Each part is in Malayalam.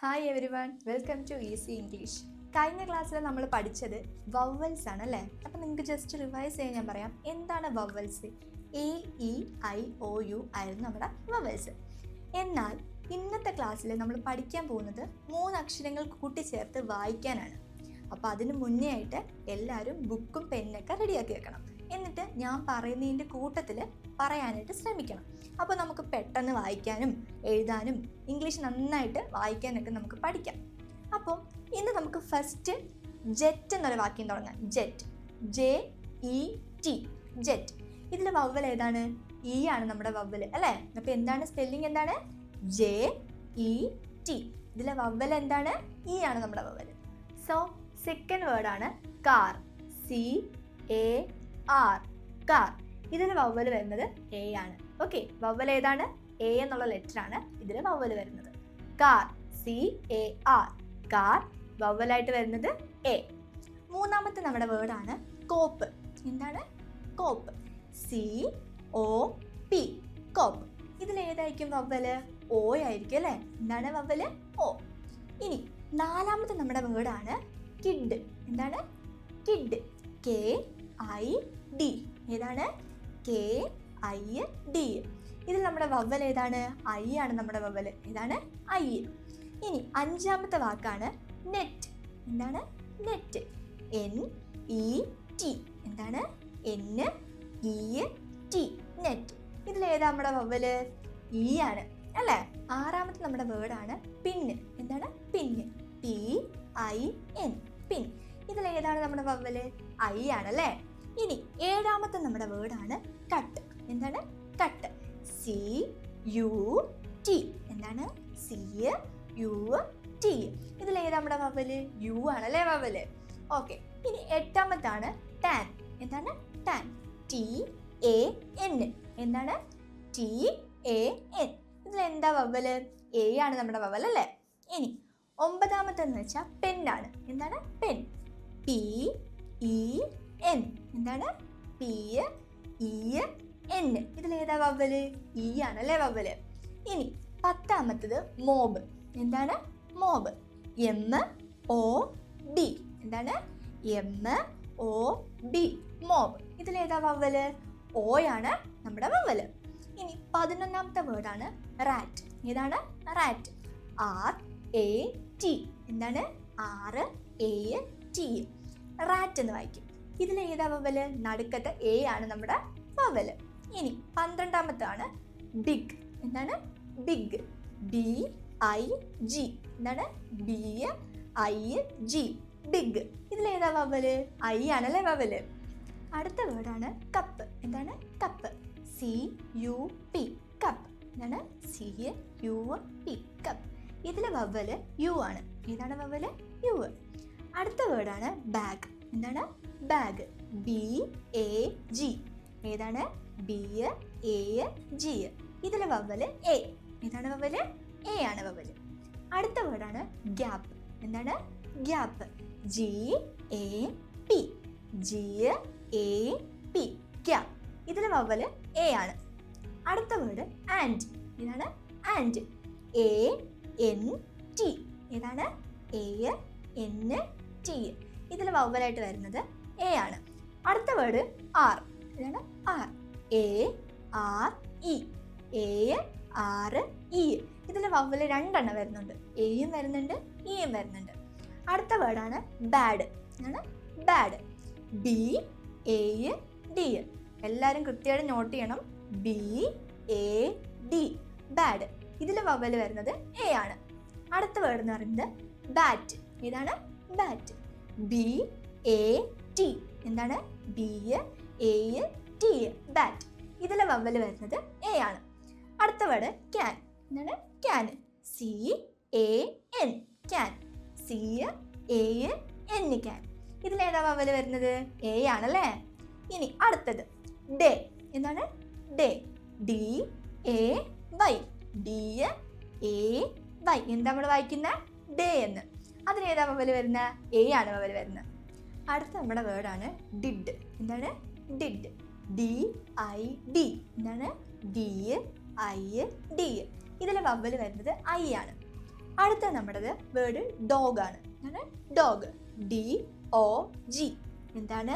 Hi everyone, welcome to easy English. കഴിഞ്ഞ ക്ലാസ്സിൽ നമ്മൾ പഠിച്ചത് വവ്വൽസ് ആണ് അല്ലേ? അപ്പം നിങ്ങൾക്ക് ജസ്റ്റ് റിവൈസ് ചെയ്യാൻ ഞാൻ പറയാം. എന്താണ് vowels? A, E, I, O, U ആയിരുന്നു നമ്മുടെ വവ്വൽസ്. എന്നാൽ ഇന്നത്തെ ക്ലാസ്സിൽ നമ്മൾ പഠിക്കാൻ പോകുന്നത് 3 അക്ഷരങ്ങൾ കൂട്ടിച്ചേർത്ത് വായിക്കാനാണ്. അപ്പോൾ അതിന് മുന്നേ ആയിട്ട് എല്ലാവരും ബുക്കും പെന്നൊക്കെ റെഡിയാക്കി വെക്കണം. എന്നിട്ട് ഞാൻ പറയുന്നതിൻ്റെ കൂട്ടത്തിൽ പറയാനായിട്ട് ശ്രമിക്കണം. അപ്പോൾ നമുക്ക് പെട്ടെന്ന് വായിക്കാനും എഴുതാനും ഇംഗ്ലീഷ് നന്നായിട്ട് വായിക്കാനൊക്കെ നമുക്ക് പഠിക്കാം. അപ്പോൾ ഇന്ന് നമുക്ക് ഫസ്റ്റ് ജെറ്റ് എന്നൊരു വാക്യം തുടങ്ങാം. Jet, JET, jet. ഇതിൽ വവ്വൽ ഏതാണ്? ഇ ആണ് നമ്മുടെ വവ്വൽ അല്ലേ? അപ്പോൾ എന്താണ് സ്പെല്ലിംഗ്? എന്താണ്? JET. ഇതിലെ വവ്വൽ എന്താണ്? ഇ ആണ് നമ്മുടെ വവ്വൽ. സോ സെക്കൻഡ് വേർഡാണ് കാർ, CAR, കാർ. ഇതിൽ വവ്വൽ വരുന്നത് എ ആണ്. ഓക്കെ, വവ്വൽ ഏതാണ്? എ എന്നുള്ള ലെറ്റർ ആണ് ഇതിൽ വവ്വൽ വരുന്നത്. Car, CAR, car. വവ്വലായിട്ട് വരുന്നത് എ. മൂന്നാമത്തെ നമ്മുടെ വേർഡാണ് കോപ്പ്. എന്താണ്? കോപ്പ്, COP, കോപ്പ്. ഇതിൽ ഏതായിരിക്കും വവ്വല്? ഓ ആയിരിക്കും അല്ലേ? എന്താണ് വവ്വല്? ഓ. ഇനി നാലാമത്തെ നമ്മുടെ വേർഡാണ് കിഡ്. എന്താണ്? Kid, KID. ഏതാണ്? KID. ഇതിൽ നമ്മുടെ വവ്വൽ ഏതാണ്? ഐ ആണ് നമ്മുടെ വവ്വൽ. ഏതാണ്? ഐ. ഇനി അഞ്ചാമത്തെ വാക്കാണ് നെറ്റ്. എന്താണ്? Net, NET. എന്താണ്? NET, net. ഇതിലേതാ നമ്മുടെ വവ്വല്? ഇ ആണ് അല്ലേ? ആറാമത്തെ നമ്മുടെ വേർഡാണ് പിന്ന്. എന്താണ്? പിന്ന്, PIN, പിൻ. ഇതിലേതാണ് നമ്മുടെ വവ്വല്? ഐ ആണല്ലേ? ഇനി ഏഴാമത്തെ നമ്മുടെ വേർഡാണ് കട്ട്. എന്താണ്? Cut, CUT. എന്താണ്? CUT. ഇതിലേതാ നമ്മുടെ വവ്വല്? യു ആണല്ലേ വവ്വല്? ഓക്കെ. ഇനി എട്ടാമത്താണ് ടാൻ. എന്താണ്? Tan, TAN. എന്താണ്? TAN. ഇതിലെന്താ വവ്വല്? എ ആണ് നമ്മുടെ വവ്വൽ അല്ലേ? ഇനി ഒമ്പതാമത്തെന്ന് വെച്ചാൽ പെന്നാണ്. എന്താണ്? Pen, PEN. എന്താണ്? PEN. ഇതിലേതാ വവ്വല്? ഇ ആണല്ലേ വവ്വല്? ഇനി പത്താമത്തത് മോബ്. എന്താണ്? Mob, MOB. എന്താണ്? MOB, mob. ഇതിലേതാ വവ്വല്? ഓ ആണ് നമ്മുടെ വവ്വല്. ഇനി 11ാമത്തെ വേർഡാണ് റാറ്റ്. ഏതാണ്? Rat, RAT. എന്താണ്? RAT, റാറ്റ് എന്ന് വായിക്കും. ഇതിലേതാ വവ്വല്? നടുക്കത്തെ എ ആണ് നമ്മുടെ വവ്വല്. ഇനി 12ാമത്താണ് ബിഗ്. എന്താണ്? Big, BIG. എന്താണ്? BIG, big. ഇതിലേതാ വവ്വല്? ഐ ആണല്ലേ വവ്വല്? അടുത്ത വേർഡാണ് കപ്പ്. എന്താണ്? Cup, CUP, cup. എന്താണ്? CUP, cup. ഇതിലെ വവ്വല് യു ആണ്. ഏതാണ് വവ്വല്? യു. അടുത്ത വേർഡാണ് ബാഗ്. എന്താണ്? Bag, BAG. ഏതാണ്? BAG. ഇതിലെ വവ്വല് എ. ഏതാണ് വവ്വല്? എ ആണ് വവ്വല്. അടുത്ത വേർഡാണ് ഗ്യാപ്പ്. എന്താണ്? Gap, GAP, GAP, gap. ഇതിലെ വവ്വല് എ ആണ്. അടുത്ത വേർഡ് ആൻഡ്. ഏതാണ്? And, ANT. ഏതാണ്? ANT. ഇതിൽ വവ്വലായിട്ട് വരുന്നത് എ ആണ്. അടുത്ത വേർഡ് ആർ. ഇതാണ് ആർ, ARE, ARE. ഇതിൽ വവ്വല് 2 എണ്ണം വരുന്നുണ്ട്. എയും വരുന്നുണ്ട്, ഇയും വരുന്നുണ്ട്. അടുത്ത വേർഡാണ് ബാഡ്. ഇതാണ് ബാഡ്, BAD. എല്ലാവരും കൃത്യമായിട്ട് നോട്ട് ചെയ്യണം. BAD, bad. ഇതിൽ വവ്വല് വരുന്നത് എ ആണ്. അടുത്ത വേർഡ് എന്ന് പറയുന്നത് ബാറ്റ്. ഇതാണ് ബാറ്റ്, BAT. എന്താണ്? BAT, bat. ഇതിലെ വവ്വല് വരുന്നത് എ ആണ്. അടുത്ത വേർഡ് ക്യാൻ. എന്താണ്? Can, CAN, can, CAN, can. ഇതിലേതാ വവ്വല് വരുന്നത്? എ ആണല്ലേ? ഇനി അടുത്തത് ഡേ. എന്താണ്? Day, DAY, DAY. എന്താ നമ്മൾ വായിക്കുന്ന? ഡേ എന്ന്. അതിലേതാ വവ്വല് വരുന്ന? എ ആണ് വവ്വല് വരുന്നത്. അടുത്ത നമ്മുടെ വേർഡാണ് ഡിഡ്. എന്താണ്? Did, DID. എന്താണ്? DID. ഇതിലെ വവ്വല് വരുന്നത് ഐ ആണ്. അടുത്ത നമ്മുടേത് വേർഡ് ഡോഗ് ആണ്. എന്താണ് ഡോഗ്? DOG. എന്താണ്?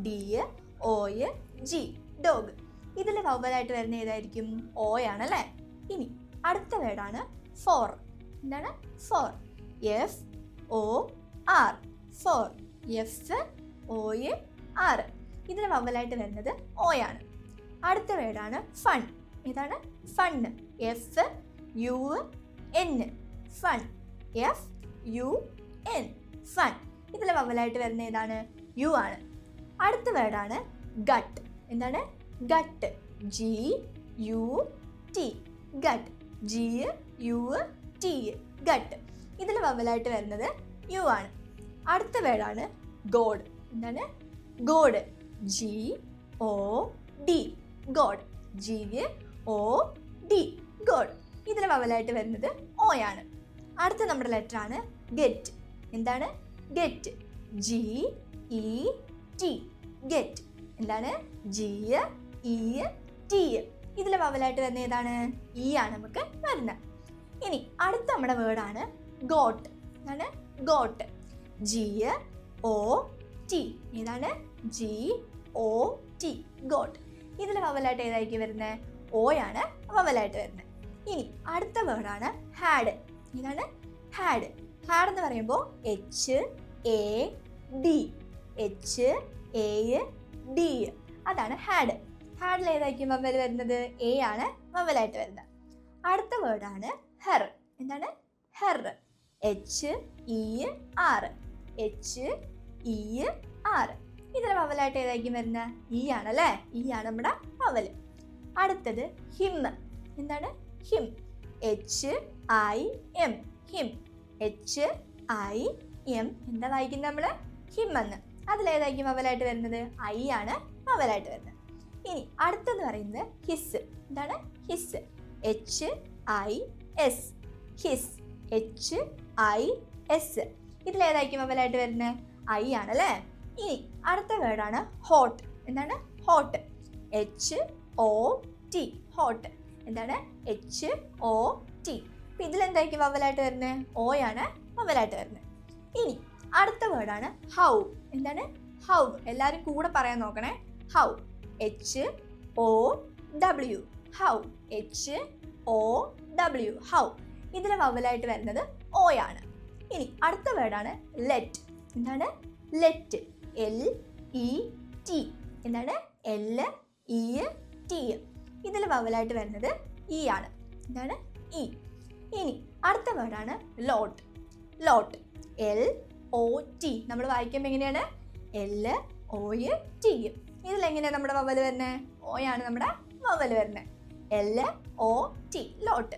DOG dog. ഇതിൽ വവലായിട്ട് വരുന്ന ഏതായിരിക്കും? ഓ ആണല്ലേ. ഇനി അടുത്ത വേർഡാണ് ഫോർ. എന്താണ്? ഫോർ. FOR. ഫോർ. FOR. ഇതിൽ വവലായിട്ട് വരുന്നത് ഓ ആണ്. അടുത്ത വേർഡാണ് ഫൺ. ഏതാണ്? Fun. FUN. Fun. FUN. Fun. ഇതിൽ വവലായിട്ട് വരുന്ന ഏതാണ്? യു ആണ്. അടുത്ത വേർഡാണ് ഗട്ട്. എന്താണ്? Gut. GUT. Gut. GUT. Gut. ഇതിൽ വവലായിട്ട് വരുന്നത് യു ആണ്. അടുത്ത വേർഡാണ് ഗോഡ്. എന്താണ്? God. GOD. God. GOD. God. ഇതിൽ വവലായിട്ട് വരുന്നത് ഓ ആണ്. അടുത്ത നമ്മുടെ ലെറ്റർ ആണ് ഗെറ്റ്. എന്താണ്? ഗെറ്റ്. GET. ഗെറ്റ്. എന്താണ്? GET. ഇതിൽ വവലായിട്ട് വരുന്ന ഏതാണ്? ഇ ആണ് നമുക്ക് വരുന്നത്. ഇനി അടുത്ത നമ്മുടെ വേർഡാണ് ഗോട്ട്. എന്താണ്? ഗോട്ട്. GOT. ഏതാണ്? GOT. ഗോട്ട്. ഇതിൽ വവലായിട്ട് ഏതായിരിക്കും വരുന്നത്? ഓ ആണ് വവലായിട്ട് വരുന്നത്. ഇനി അടുത്ത വേർഡാണ് ഹാഡ്. ഇതാണ് ഹാഡ്. ഹാഡ് എന്ന് പറയുമ്പോൾ HAD. HAD. അതാണ് ഹാഡ്. ഹാഡിൽ ഏതായിരിക്കും വവൽ വരുന്നത്? എ ആണ് വവലായിട്ട് വരുന്നത്. അടുത്ത വേർഡാണ് ഹെർ. എന്താണ്? ഹെർ. HER. HER. ഇതിൽ വവലായിട്ട് ഏതായിരിക്കും വരുന്നത്? ഇ ആണല്ലേ. ഇ ആണ് നമ്മുടെ വവൽ. അടുത്തത് ഹിം. എന്താണ്? ഹിം. HIM. ഹിം. HIM. എന്താ വായിക്കുന്നത് നമ്മൾ? ഹിം എന്ന്. അതിലേതായിരിക്കും വവലായിട്ട് വരുന്നത്? ഐ ആണ് വവലായിട്ട് വരുന്നത്. ഇനി അടുത്തെന്ന് പറയുന്നത് ഹിസ്. എന്താണ്? ഹിസ്. HIS. ഹിസ്. HIS. ഇതിലേതായിരിക്കും വവലായിട്ട് വരുന്നത്? ഐ ആണല്ലേ. ഇനി അടുത്ത വേർഡാണ് ഹോട്ട്. എന്താണ്? ഹോട്ട്. HOT. ഹോട്ട്. എന്താണ്? HOT. അപ്പം ഇതിലെന്തായിരിക്കും വവലായിട്ട് വരുന്നത്? ഓ ആണ് വവലായിട്ട് വരുന്നത്. ഇനി അടുത്ത വേർഡാണ് ഹൗ. എന്താണ്? ഹൗ. എല്ലാവരും കൂടെ പറയാൻ നോക്കണേ. How. HOW. How. HOW. How. ഇതിലെ വവലായിട്ട് വരുന്നത് ഓ ആണ്. ഇനി അടുത്ത വേർഡാണ് ലെറ്റ്. എന്താണ്? ലെറ്റ്. LET. എന്താണ്? LET. ഇതിൽ വവലായിട്ട് വരുന്നത് ഇ ആണ്. എന്താണ്? ഇ. ഇനി അടുത്ത വേർഡാണ് ലോട്ട്. ലോട്ട്. LOT. നമ്മൾ വായിക്കുമ്പോൾ എങ്ങനെയാണ്? LOT. ഇതിലെങ്ങനെയാണ് നമ്മുടെ വവൽ വരുന്നത്? ഓ ആണ് നമ്മുടെ വവൽ വരുന്നത്. LOT. ലോട്ട്.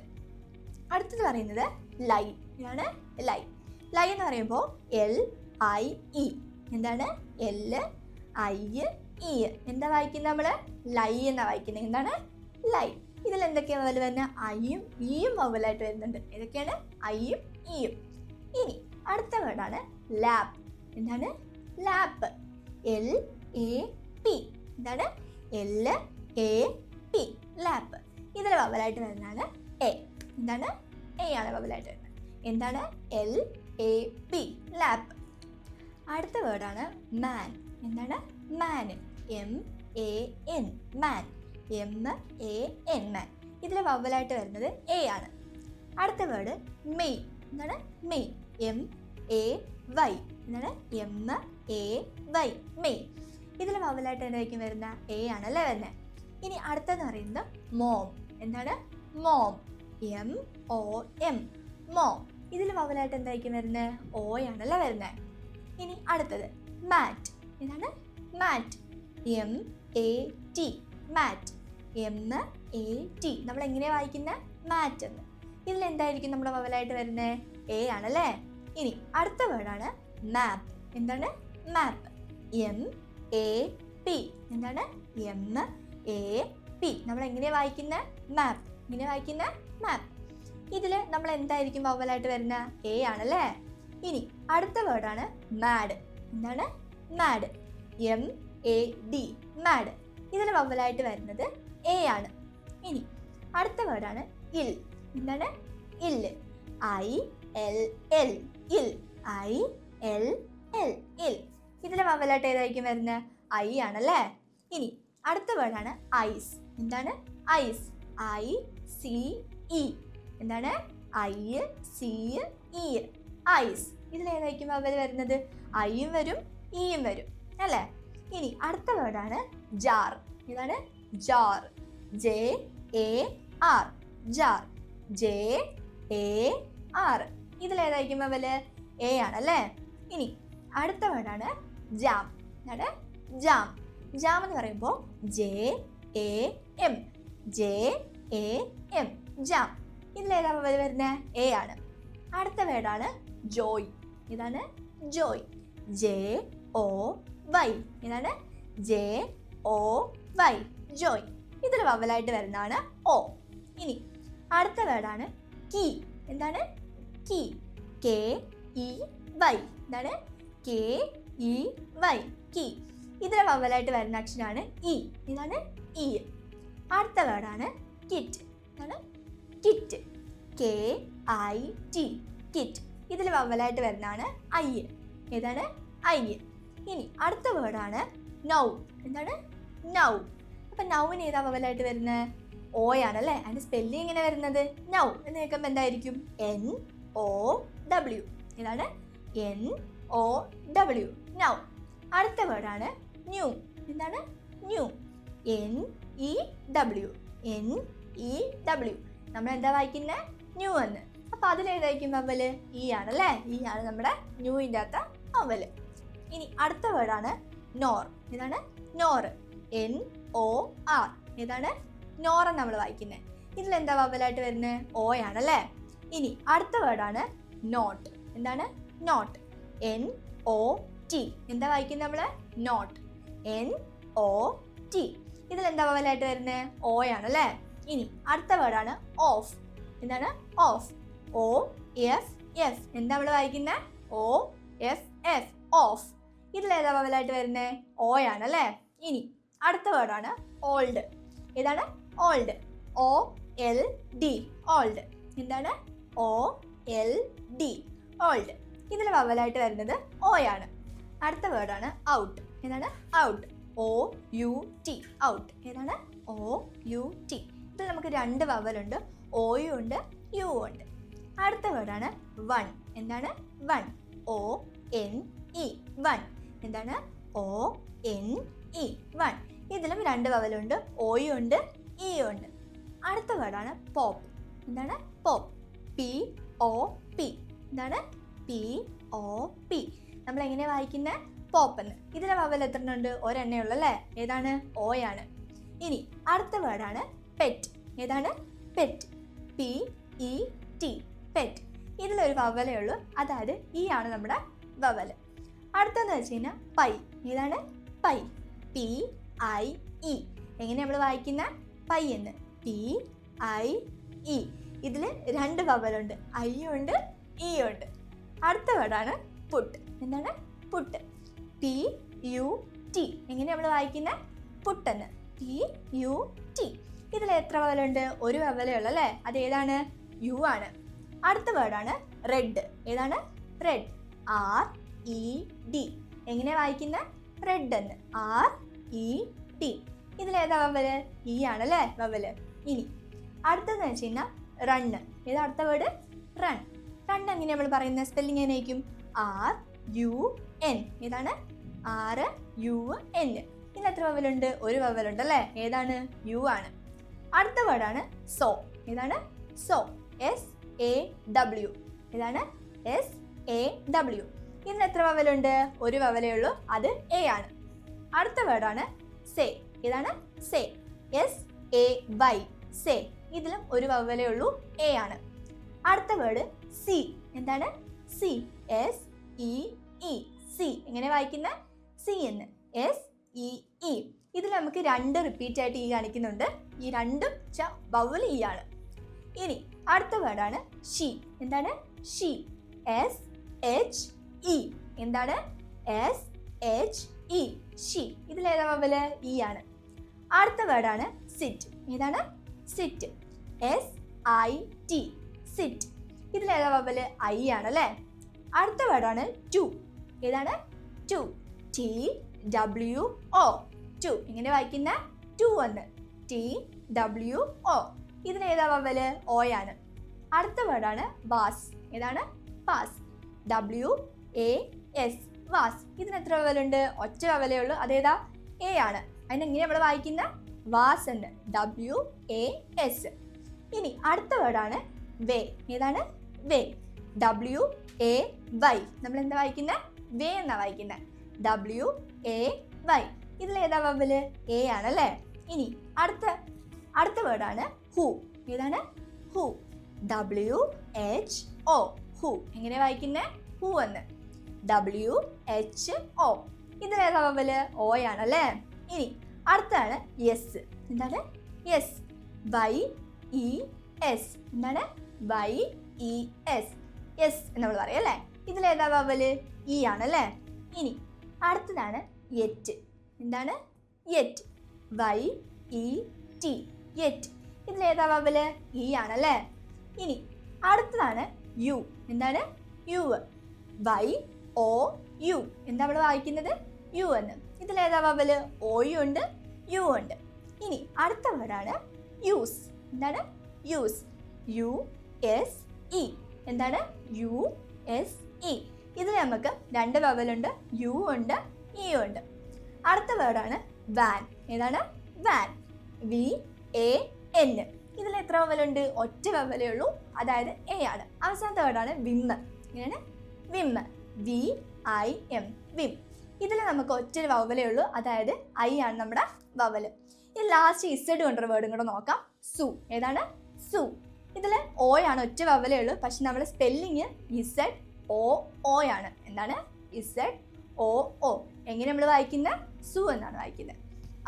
അടുത്തത് പറയുന്നത് ലൈ. ഇതാണ് ലൈ. ലൈ എന്ന് പറയുമ്പോൾ LIE. എന്താണ്? LIE. എന്താ വായിക്കുന്നത് നമ്മൾ? ലൈ എന്നാ വായിക്കുന്നത്. എന്താണ്? ലൈ. ഇതിൽ എന്തൊക്കെയാണ് വവൽ വരുന്നത്? ഐയും ഇയും വവലായിട്ട് വരുന്നുണ്ട്. ഏതൊക്കെയാണ്? ഐയും ഇയും. ഇനി അടുത്ത വേർഡാണ് ലാപ്പ്. എന്താണ്? ലാപ്പ്. LAP. എന്താണ്? LAP. ലാപ്പ്. ഇതിൽ വവലായിട്ട് വരുന്നതാണ് എ. എന്താണ്? എ ആണ് വവലായിട്ട് വരുന്നത്. എന്താണ്? LAP. ലാപ്പ്. അടുത്ത വേർഡാണ് മാൻ. എന്താണ്? മാൻ. MAN. മാൻ. MAN. മാൻ. ഇതിൽ വവലായിട്ട് വരുന്നത് എ ആണ്. അടുത്ത വേർഡ് മെയ്. എന്താണ്? മെയ്. MAY. എന്താണ്? MAY. മെയ്. ഇതിൽ വവലായിട്ട് എന്തായിരിക്കും വരുന്ന? എ ആണല്ലേ വരുന്നത്. ഇനി അടുത്തെന്ന് പറയുന്നത് മോം. എന്താണ്? മോം. MOM. മോം. ഇതിൽ വവലായിട്ട് എന്തായിരിക്കും വരുന്നത്? ഓ ആണല്ലേ വരുന്നത്. ഇനി അടുത്തത് മാറ്റ്. എന്താണ്? മാറ്റ്. MAT. മാറ്റ്. MAT. നമ്മൾ എങ്ങനെയാണ് വായിക്കുന്നത്? മാറ്റ് എന്ന്. ഇതിൽ എന്തായിരിക്കും നമ്മുടെ വവലായിട്ട് വരുന്നത്? എ ആണല്ലേ. ഇനി അടുത്ത വേർഡാണ് മാപ്പ്. എന്താണ്? മാപ്പ്. MAP. എന്താണ്? MAP. നമ്മൾ എങ്ങനെയാണ് വായിക്കുന്നത്? മാപ്പ്. ഇങ്ങനെ വായിക്കുന്ന മാപ്പ്. ഇതിൽ നമ്മൾ എന്തായിരിക്കും വവലായിട്ട് വരുന്ന? എ ആണല്ലേ. ഇനി അടുത്ത വേർഡാണ് മാഡ്. എന്താണ്? മാഡ്. MAD. മാഡ്. ഇതിൽ വവലായിട്ട് വരുന്നത് എ ആണ്. ഇനി അടുത്ത വേർഡാണ് ഇൽ. എന്താണ്? ഇല്ല്. എൽ എൽ ഇൽ. ഐ എൽ എൽ ഇൽ. ഇതിലെ വവലായിട്ട് ഏതായിരിക്കും വരുന്നത്? ഐ ആണല്ലേ. ഇനി അടുത്ത വേർഡാണ് ഐസ്. എന്താണ്? ഐസ്. I C E. എന്താണ്? I C E. ഐസ്. ഇതിലേതായിരിക്കും വവൽ വരുന്നത്? ഐയും വരും ഇയും വരും അല്ലേ. ഇനി അടുത്ത വേർഡാണ് ജാർ. ഇതാണ് jar. J A R. Jar. J A R. ഇതിലേതായിരിക്കും വവൽ? എ ആണല്ലേ. ഇനി അടുത്ത വേർഡാണ് ജാം. എന്താണ്? ജാം. ജാം എന്ന് പറയുമ്പോൾ J A M. J A M. Jam. ഇതിലേതാ വവൽ വരുന്നത്? എ ആണ്. അടുത്ത വേർഡാണ് ജോയ്. ഇതാണ് ജോയ്. J O Y. ഇതാണ് ജെ ഒ വൈ. ജോയ്. ഇതിൽ വവലായിട്ട് വരുന്നതാണ് ഓ. ഇനി അടുത്ത വേർഡാണ് കീ. എന്താണ്? കീ. K E Y. എന്താണ്? K E Y. കീ. ഇതിലെ വവലായിട്ട് വരുന്ന അക്ഷരമാണ് ഇ. ഇതാണ് ഇ. അടുത്ത വേർഡാണ് കിറ്റ്. എന്താണ്? Kit. K I T. Kit. ഇതിൽ വവലായിട്ട് വരുന്നതാണ് ഐ. ഏതാണ്? ഐ. ഇനി അടുത്ത വേർഡാണ് നൗ. എന്താണ്? നൗ. അപ്പം നൗവിന് ഏതാ വവലായിട്ട് വരുന്നത്? ഓ ആണല്ലേ. അതിൻ്റെ സ്പെല്ലിംഗ് എങ്ങനെ വരുന്നത്? നൗ എന്ന് കേൾക്കുമ്പോൾ എന്തായിരിക്കും? N O W. ഇതാണ് എൻ ഒ ഡബ്ല്യു. നൗ. അടുത്ത വേർഡാണ് ന്യൂ. എന്താണ്? New. N E W. N E W. നമ്മൾ എന്താ വായിക്കുന്നത്? ന്യൂ എന്ന്. അപ്പം അതിലേതായിരിക്കും വവല്? ഇ ആണല്ലേ. ഇ ആണ് നമ്മുടെ ന്യൂവിൻ്റെ അകത്ത വവല്. ഇനി അടുത്ത വേർഡാണ് നോർ. ഇതാണ് നോർ. N O R. ഇതാണ് നോർ എന്ന് നമ്മൾ വായിക്കുന്നത്. ഇതിലെന്താ വവലായിട്ട് വരുന്നത്? ഓ ആണല്ലേ. ഇനി അടുത്ത വേർഡാണ് നോട്ട്. എന്താണ്? നോട്ട്. N O T. എന്താ വായിക്കുന്നത് നമ്മൾ? നോട്ട്. N O T. ഇതിലെന്താ വവലായിട്ട് വരുന്നത്? ഓ ആണല്ലേ. ഇനി അടുത്ത വേർഡാണ് ഓഫ്. എന്താണ്? ഓഫ്. O F F. എന്താ നമ്മൾ വായിക്കുന്നത്? O F F. ഓഫ്. ഇതിലേതാ വവലായിട്ട് വരുന്നത്? ഓ ആണല്ലേ. ഇനി അടുത്ത വേർഡാണ് ഓൾഡ്. ഏതാണ്? Old. O L D. Old. എന്താണ്? O L D. ഓൾഡ്. ഇതിൽ വവലായിട്ട് വരുന്നത് ഓ ആണ്. അടുത്ത വേർഡാണ് ഔട്ട്. ഏതാണ്? Out. O U T. Out. ഏതാണ്? O U T. ഇതിൽ നമുക്ക് രണ്ട് വവലുണ്ട്. ഓയും ഉണ്ട് യു ഉണ്ട്. അടുത്ത വേർഡാണ് വൺ. എന്താണ്? One. O N E. One. എന്താണ്? O N E. വൺ. ഇതിലും രണ്ട് വവലുണ്ട്. ഓയും ഉണ്ട് ഇയും ഉണ്ട്. അടുത്ത വേർഡാണ് പോപ്പ്. എന്താണ്? പോപ്പ്. P O P. എന്താണ്? P O P. നമ്മൾ എങ്ങനെ വായിക്കുന്നത്? പോപ്പ് എന്ന്. ഇതിലെ വവൽ എത്ര ഉണ്ട്? ഒരെണ്ണേ ഉള്ളൂ അല്ലേ. ഏതാണ്? ഓ ആണ്. ഇനി അടുത്ത വേർഡാണ് പെറ്റ്. ഏതാണ്? Pet. P E T. Pet. ഇതിലൊരു വവലേ ഉള്ളൂ. അതായത് ഈ ആണ് നമ്മുടെ വവല്. അടുത്തെന്ന് വെച്ച് കഴിഞ്ഞാൽ പൈ. ഏതാണ്? പൈ. P I E. എങ്ങനെ നമ്മൾ വായിക്കുന്ന? പൈ എന്ന്. P I E. ഇതിൽ രണ്ട് വവലുണ്ട്. ഐയും ഉണ്ട് ഇയും ഉണ്ട്. അടുത്ത വേർഡാണ് പുട്ട്. എന്താണ്? പുട്ട്. P U T. എങ്ങനെ നമ്മൾ വായിക്കുന്ന? പുട്ടെന്ന്. P U T. ഇതിൽ എത്ര വവലുണ്ട്? ഒരു വവലേ ഉള്ളൂ അല്ലേ. അത് ഏതാണ്? യു ആണ്. അടുത്ത വേർഡാണ് റെഡ്. ഏതാണ്? റെഡ്. R E D. എങ്ങനെ വായിക്കുന്ന? റെഡ് എന്ന്. R E T. ഇതിലേതാ വവല്? ഇ ആണല്ലേ വവല്. ഇനി അടുത്തെന്ന് വെച്ച് കഴിഞ്ഞാൽ റണ്ണ്. ഏതാ അടുത്ത വേർഡ്? റൺ. റൺ എങ്ങനെ നമ്മൾ പറയുന്ന? സ്പെല്ലിംഗ് എങ്ങനെയായിരിക്കും? R U N. ഏതാണ്? R U N. ഇതിൽ എത്ര വവലുണ്ട്? ഒരു വവലുണ്ട് അല്ലേ. ഏതാണ്? യു ആണ്. അടുത്ത വേർഡാണ് സോ. ഏതാണ്? സോ. S A W. ഏതാണ്? S A W. ഇതിന് എത്ര വവലുണ്ട്? ഒരു വവലേ ഉള്ളൂ. അത് എ ആണ്. അടുത്ത വേർഡാണ് സേ. ഏതാണ്? Say. S A Y. Say. ഇതിലും ഒരു വവലേ ഉള്ളൂ. എ ആണ്. അടുത്ത വേർഡ് സി. എന്താണ്? Sea. S E E. Sea. എങ്ങനെ വായിക്കുന്ന? സി എന്ന്. S E E. ഇതിൽ നമുക്ക് രണ്ട് റിപ്പീറ്റ് ആയിട്ട് ഈ കാണിക്കുന്നുണ്ട്. ഈ രണ്ടും വവൽ ഇ ആണ്. ഇനി അടുത്ത വേർഡാണ് ഷീ. എന്താണ്? ഷീ. S H E. എന്താണ്? S H E. ഷീ. ഇതിലേതാ വവല്? ഇ ആണ്. അടുത്ത വേർഡാണ് സിറ്റ്. ഏതാണ്? Sit. S I T. Sit. ഇതിലേതാ വവല് ഐ ആണ് അല്ലേ. അടുത്ത വേർഡാണ് ടു. ഏതാണ് two? T W O, two. ഇങ്ങനെ വായിക്കുന്ന ടു എന്ന്, ടി ഡബ്ല്യു ഒ. ഇതിലേതാ വവല് ഓ ആണ്. അടുത്ത വേർഡാണ് വാസ്. ഏതാണ് was? W A S, was. ഇതിന് എത്ര വവലുണ്ട്? ഒറ്റ വവലേ ഉള്ളൂ. അതേതാ? എ ആണ്. അതിനെങ്ങനെ നമ്മൾ വായിക്കുന്ന? വാസ് എന്ന്, ഡബ്ല്യു എ എസ്. ഇനി അടുത്ത വേർഡാണ് വേ. ഏതാണ്? Way, W A Y. നമ്മൾ എന്താ വായിക്കുന്നത്? വേ എന്നാ വായിക്കുന്നത്, ഡബ്ല്യു എ വൈ. ഇതിലേതാ വവല്? എ ആണല്ലേ. ഇനി അടുത്ത വേർഡാണ് ഹു. ഏതാണ്? Who, W H O, who. എങ്ങനെ വായിക്കുന്നത്? ഹു എന്ന്, ഡബ്ല്യു എച്ച് ഒ. ഇതിലേതാ വവല്? ഓ ആണല്ലേ. ഇനി അടുത്താണ് യെസ്. എന്താണ്? Yes, Y E S. എന്താണ്? വൈ ഇ എസ്, യെസ് നമ്മൾ പറയാം അല്ലേ. ഇതിലേതാ വവല്? ഇ ആണല്ലേ. ഇനി അടുത്തതാണ് യെറ്റ്. എന്താണ്? Yet, Y E T, yet. ഇതിലേതാ വവല്? ഇ ആണല്ലേ. ഇനി അടുത്തതാണ് യു. എന്താണ്? You, Y O U. എന്താ നമ്മൾ വായിക്കുന്നത്? യു എന്ന്. ഇതിലേതാ വവല്? ഓയും ഉണ്ട്, യു ഉണ്ട്. ഇനി അടുത്ത വേർഡാണ് യൂസ്. എന്താണ്? Use, U S E. എന്താണ്? U S E. ഇതിൽ നമുക്ക് രണ്ട് വവലുണ്ട്, യു ഉണ്ട്, ഇ ഉണ്ട്. അടുത്ത വേർഡാണ് വാൻ. ഏതാണ്? Van, V A N. ഇതിൽ എത്ര വവലുണ്ട്? ഒറ്റ വവലേ ഉള്ളൂ, അതായത് എ ആണ്. അവസാനത്തെ വേർഡാണ് വിമ്മ്. ഇങ്ങനെയാണ് vim, V I M, vim. ഇതിൽ നമുക്ക് ഒറ്റ വവലേ ഉള്ളൂ, അതായത് ഐ ആണ് നമ്മുടെ വവല്. ഇത് ലാസ്റ്റ് ഇസഡ് കൊണ്ടൊരു വേർഡും കൂടെ നോക്കാം. സു. ഏതാണ്? സു. ഇതിൽ ഓ ആണ്, ഒറ്റ വവലേ ഉള്ളൂ. പക്ഷെ നമ്മുടെ സ്പെല്ലിങ് ഇസഡ് ഒ ഓ ആണ്. എന്താണ്? Z O O. എങ്ങനെ നമ്മൾ വായിക്കുന്നത്? സു എന്നാണ് വായിക്കുന്നത്.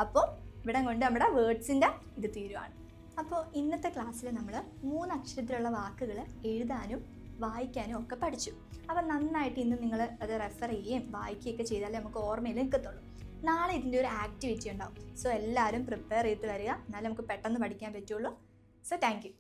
അപ്പോൾ ഇവിടെ കൊണ്ട് നമ്മുടെ വേർഡ്സിൻ്റെ ഇത് തീരുവാണ്. അപ്പോൾ ഇന്നത്തെ ക്ലാസ്സിൽ നമ്മൾ 3 അക്ഷരത്തിലുള്ള വാക്കുകൾ എഴുതാനും വായിക്കാനും ഒക്കെ പഠിച്ചു. അപ്പോൾ നന്നായിട്ട് ഇന്ന് നിങ്ങൾ അത് റെഫർ ചെയ്യുകയും വായിക്കുകയൊക്കെ ചെയ്താലേ നമുക്ക് ഓർമ്മയിൽ നിൽക്കത്തുള്ളൂ. നാളെ ഇതിൻ്റെ ഒരു ആക്ടിവിറ്റി ഉണ്ടാവും. സോ എല്ലാവരും പ്രിപ്പയർ ചെയ്തിട്ട് വരിക, എന്നാലും നമുക്ക് പെട്ടെന്ന് പഠിക്കാൻ പറ്റുള്ളൂ. So thank you.